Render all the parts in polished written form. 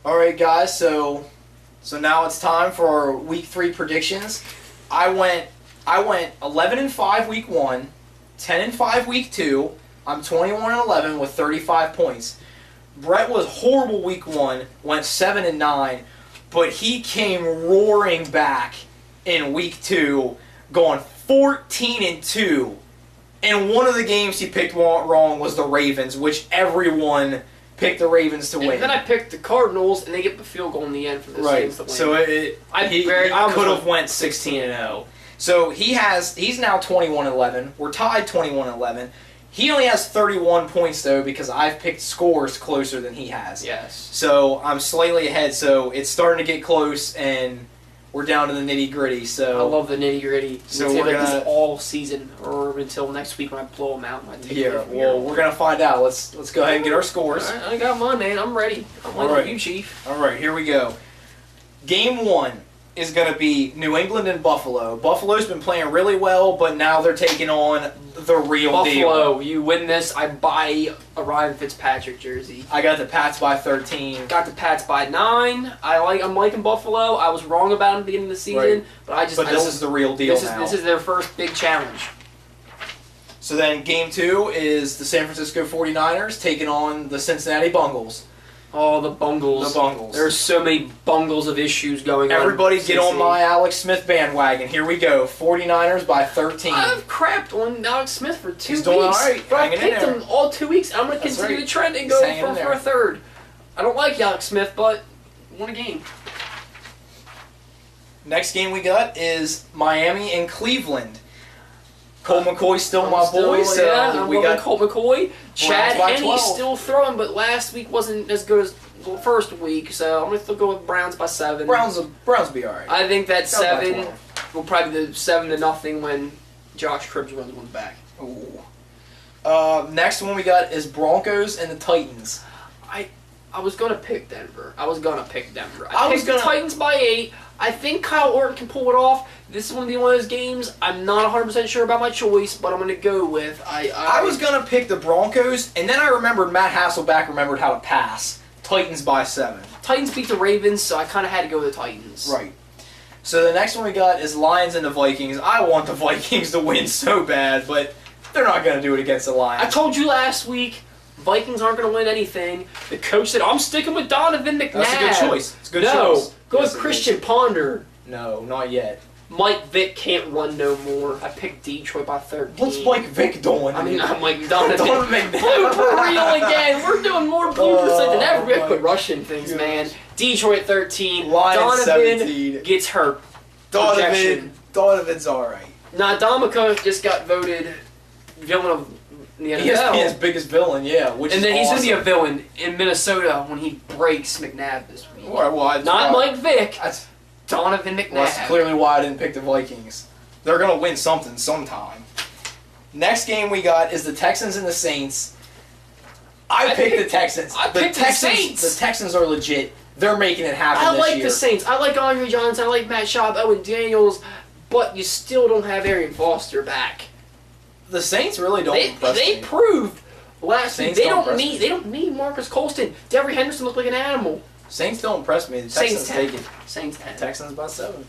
All right, guys. So now it's time for our week 3 predictions. I went 11-5 week 1, 10-5 week 2. I'm 21-11 with 35 points. Brett was horrible week 1, went 7-9, but he came roaring back in week 2, going 14-2. And one of the games he picked wrong was the Ravens, which everyone picked the Ravens to win. And then I picked the Cardinals, and they get the field goal in the end for this game to win. So he could have went 16-0. So he's now 21-11. We're tied 21-11. He only has 31 points, though, because I've picked scores closer than he has. Yes. So I'm slightly ahead, so it's starting to get close, and we're down to the nitty-gritty. So I love the nitty-gritty. So we're going this all season, or until next week when I blow them out. We're going to find out. Let's go ahead and get our scores. All right, I got mine, man. I'm ready. I'm waiting on you, Chief. All right, here we go. Game 1 is going to be New England and Buffalo. Buffalo's been playing really well, but now they're taking on the real deal. Buffalo, you win this, I buy a Ryan Fitzpatrick jersey. I got the Pats by 13. Got the Pats by 9. I'm liking Buffalo. I was wrong about them at the beginning of the season, but this is the real deal now. This is their first big challenge. So then game 2 is the San Francisco 49ers taking on the Cincinnati Bengals. Oh, the Bungles. The Bungles. There's so many bungles of issues going on. Everybody get on my Alex Smith bandwagon. Here we go. 49ers by 13. I've crapped on Alex Smith for 2 weeks. He's doing all right. But I picked him all 2 weeks. I'm going to continue the trend and go for a third. I don't like Alex Smith, but won a game. Next game we got is Miami and Cleveland. Colt McCoy's still my boy, so we got Colt McCoy. Chad by Henne's 12. still throwing, but last week wasn't as good as the first week, so I'm going to still go with Browns by 7. Browns will be all right. I think that Browns by 7 12. will probably be the 7-0 when Josh Cribbs runs one back. Ooh. Next one we got is Broncos and the Titans. I was going to pick Denver. I picked the Titans by 8. I think Kyle Orton can pull it off. This is one of those games I'm not 100% sure about my choice, but I'm going to go with. I was going to pick the Broncos, and then I remembered Matt Hasselbeck remembered how to pass. Titans by 7. Titans beat the Ravens, so I kind of had to go with the Titans. Right. So the next one we got is Lions and the Vikings. I want the Vikings to win so bad, but they're not going to do it against the Lions. I told you last week, Vikings aren't going to win anything. The coach said, I'm sticking with Donovan McNabb. That's a good choice. It's a good choice. Go with Christian Ponder. No, not yet. Mike Vick can't run no more. I picked Detroit by 13. What's Mike Vick doing? I'm like Donovan. McNabb. Blooper reel again. We're doing more bloopers than ever. We have to quit rushing things, gosh. man. Detroit 13. Lions Donovan 17. gets hurt. Donovan's all right. Nah, Domika just got voted villain of the NFL. ESPN's biggest villain, yeah. And then he's going to be a villain in Minnesota when he breaks McNabb this week. Not Mike Vick. Donovan McNabb. Well, that's clearly why I didn't pick the Vikings. They're going to win something sometime. Next game we got is the Texans and the Saints. I picked the Texans. I picked the Saints. The Texans are legit. They're making it happen I this like year. the Saints. I like Andre Johnson. I like Matt Schaub, Owen Daniels. But you still don't have Arian Foster back. The Saints really don't impress They me. proved last week Saints they don't don't impress need me. Marcus Colston. Devery Henderson looked like an animal. Saints don't impress me. The Texans take it. Saints 10. Texans by 7.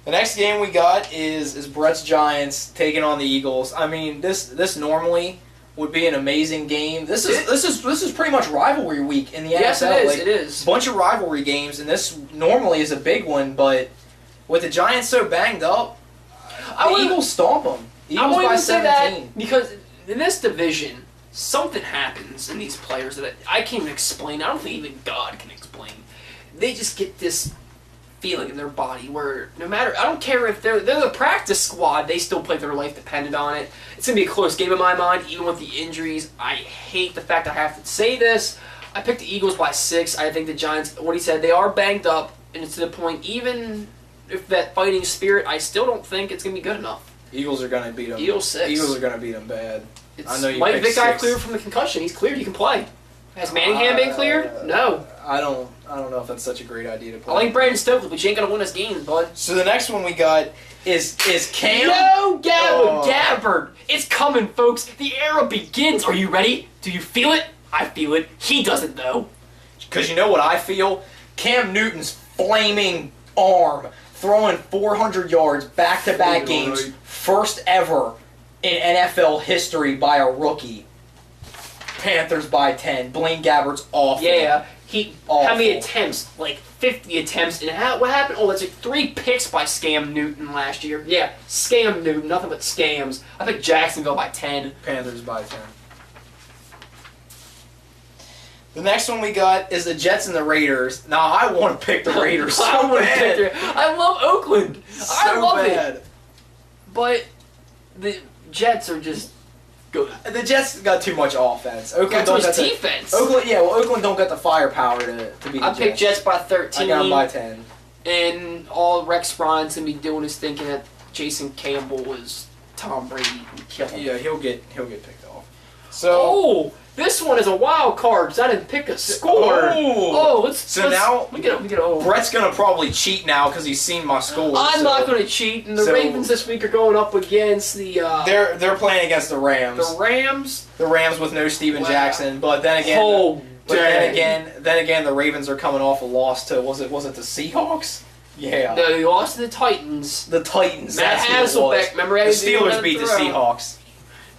The next game we got is Brett's Giants taking on the Eagles. I mean, this normally would be an amazing game. This is pretty much rivalry week in the NFL. Yes, it is. It is. Bunch of rivalry games, and this normally is a big one. But with the Giants so banged up, the Eagles stomp them. Eagles by 17. Say that because in this division, something happens in these players that I can't even explain. I don't think even God can explain. They just get this feeling in their body where no matter, I don't care if they're the practice squad, they still play their life dependent on it. It's going to be a close game in my mind, even with the injuries. I hate the fact I have to say this. I picked the Eagles by 6. I think the Giants, what he said, they are banged up, and it's to the point, even if that fighting spirit, I still don't think it's going to be good enough. Eagles are going to beat them. Eagles 6. Eagles are going to beat them bad. I know you Mike picked Vick got 6. cleared from the concussion. He's cleared. He can play. Has Manningham been cleared? No. I don't know if that's such a great idea to play. I like Brandon Stokely, but you ain't gonna win us games, bud. So the next one we got is Cam. No, Gabbard. It's coming, folks. The era begins. Are you ready? Do you feel it? I feel it. He doesn't though. Because you know what I feel? Cam Newton's flaming arm throwing 400 yards back-to-back You're games, right. first ever in NFL history by a rookie. Panthers by 10. Blaine Gabbert's awful. Yeah, how many Awful. attempts? Like 50 attempts. And what happened? Oh, that's like 3 picks by Scam Newton last year. Yeah, Scam Newton, nothing but scams. I think Jacksonville by 10. Panthers by 10. The next one we got is the Jets and the Raiders. Now, I want to pick the Raiders so I wanna bad. pick I love Oakland. I So love bad. it. But the Jets are just good. The Jets got too much offense. Oakland Got don't too much got the, defense. Oakland don't got the firepower to beat the I Jets. picked Jets by I 13. got them by 10. And all Rex Ryan's gonna be doing is thinking that Jason Campbell was Tom Brady and kill him. Yeah, he'll get picked off. So Oh, this one is a wild card because I didn't pick a score. Oh. Let's Now- we get oh. Brett's gonna probably cheat now because he's seen my scores. I'm so not going to cheat, and the so- Ravens this week are going up against the They're playing against the Rams. Rams. The Rams with no Steven Wow. Jackson, but then again, Oh, then again, the Ravens are coming off a loss to was it the Seahawks? Yeah, No, they lost to the Titans. the Titans. Matt that's who it was. Hasselbeck, remember how The he did Steelers that beat the throw? Seahawks.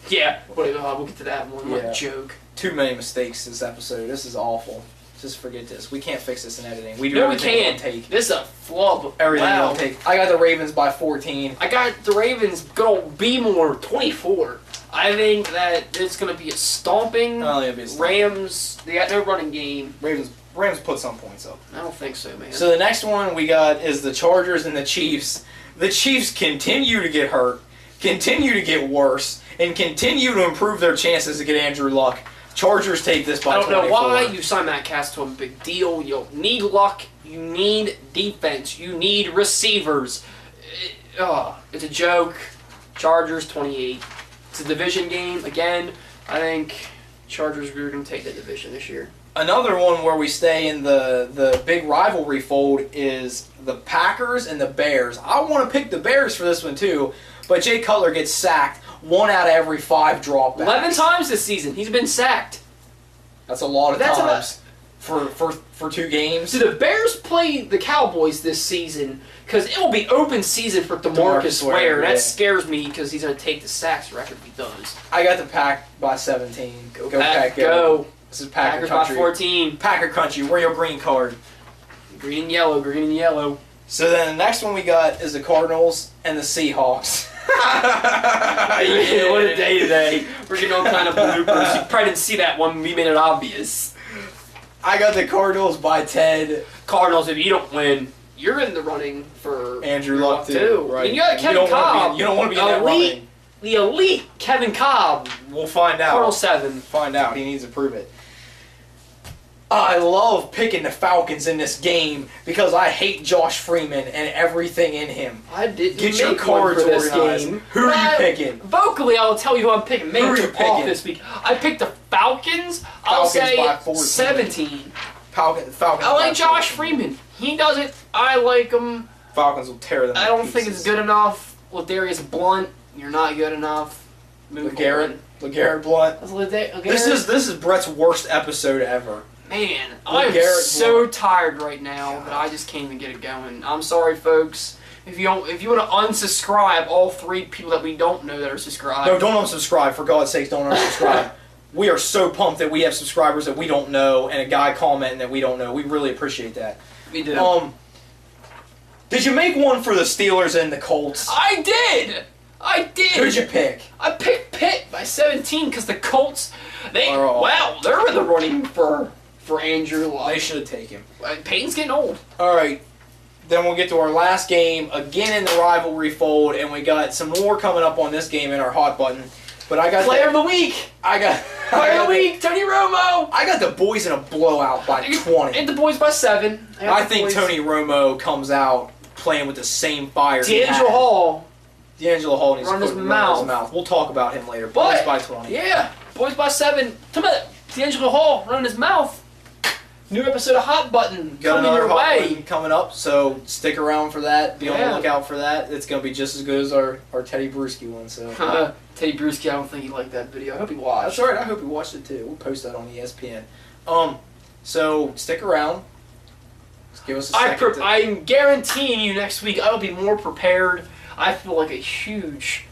Yeah, we'll get to that one. What Yeah. a joke. Too many mistakes this episode. This is awful. Just forget this. We can't fix this in editing. We do No, we everything can't. on take. This is a flub. Everything Wow. on take. I got the Ravens by 14. I got the Ravens go be more 24. I think that it's going to be a stomping. Oh, yeah, it'll be a Rams, they got no running game. Rams put some points up. I don't think so, man. So the next one we got is the Chargers and the Chiefs. The Chiefs continue to get hurt, continue to get worse, and continue to improve their chances to get Andrew Luck. Chargers take this by I don't know 24. why you signed Matt Cass to a big deal. You don't need luck. You need defense. You need receivers. It's a joke. Chargers 28. It's a division game. Again, I think Chargers are going to take the division this year. Another one where we stay in the big rivalry fold is the Packers and the Bears. I want to pick the Bears for this one too, but Jay Cutler gets sacked 1 out of every 5 dropbacks. 11 times this season. He's been sacked. That's a lot of That's a lot. times for 2 games. Do the Bears play the Cowboys this season? Because it will be open season for DeMarcus Ware. yeah. That scares me because he's going to take the sacks record if he does. I got the Pack by 17. Go Pack, Pack, go. This is Packer Packers country. by 14. Packer country. Wear your green card. Green and yellow, green and yellow. So then the next one we got is the Cardinals and the Seahawks. Yeah, what a day today. We're getting all kind of bloopers. You probably didn't see that one. We made it obvious. I got the Cardinals by 10. Cardinals, if you don't win, you're in the running for Andrew Luck too. Right. And you got Kevin don't wanna Cobb. be, you don't want to be in that elite, running. the elite Kevin Cobb. We'll find out. Cardinals 7. Find out. He needs to prove it. I love picking the Falcons in this game because I hate Josh Freeman and everything in him. I didn't Get your make cards one for this organized. game. Who are you But picking? Vocally, I'll tell you who I'm picking. Maybe Who are you you're off picking? this week. I picked the Falcons. I'll Falcons say by 14. 17. Falcons I like by Josh 14. Freeman. He does it. I like him. Falcons will tear them. I to don't think pieces. it's good enough. Ladarius Blunt, you're not good enough. Move LeGarrette Blunt. on. LeGarrette. This is Brett's worst episode ever. Man, I'm LeGarrette so Blunt. tired right now that I just can't even get it going. I'm sorry, folks. If you want to unsubscribe all 3 people that we don't know that are subscribed. No, don't unsubscribe. For God's sakes, don't unsubscribe. We are so pumped that we have subscribers that we don't know and a guy commenting that we don't know. We really appreciate that. We do. Did you make one for the Steelers and the Colts? I did. Who'd you pick? I picked Pitt by 17 because the Colts, they're in the running for Andrew Luck. They should take him. Peyton's getting old. All right. Then we'll get to our last game, again in the rivalry fold, and we got some more coming up on this game in our hot button. But I got Player of the week. Player of the week. Tony Romo. I got the boys in a blowout by 20. And the boys by 7. I think Tony Romo comes out playing with the same fire. D'Angelo Hall. D'Angelo Hall needs Run to his put mouth. We'll talk about him later. But- Boys by 20. Yeah, boys by 7. Tell me that D'Angelo Hall running his mouth. New episode of Hot Button Got coming another your hot way. button coming up, so stick around for that. Be on Yeah. the lookout for that. It's going to be just as good as our Teddy Bruschi one. So Teddy Bruschi, I don't think he liked that video. I hope he that's watched. all right. I hope you watched it too. We'll post that on ESPN. So stick around. Just give us a second. I'm guaranteeing you next week I will be more prepared. I feel like a huge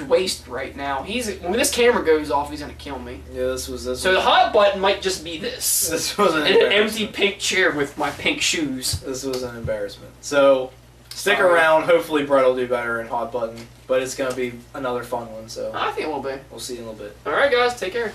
waste right now. When this camera goes off, he's gonna kill me. Yeah, this was. So the hot button might just be this. This was an and an empty pink chair with my pink shoes. This was an embarrassment. So stick around. Hopefully, Brett will do better in hot button, but it's gonna be another fun one. So I think it will be. We'll see you in a little bit. All right, guys, take care.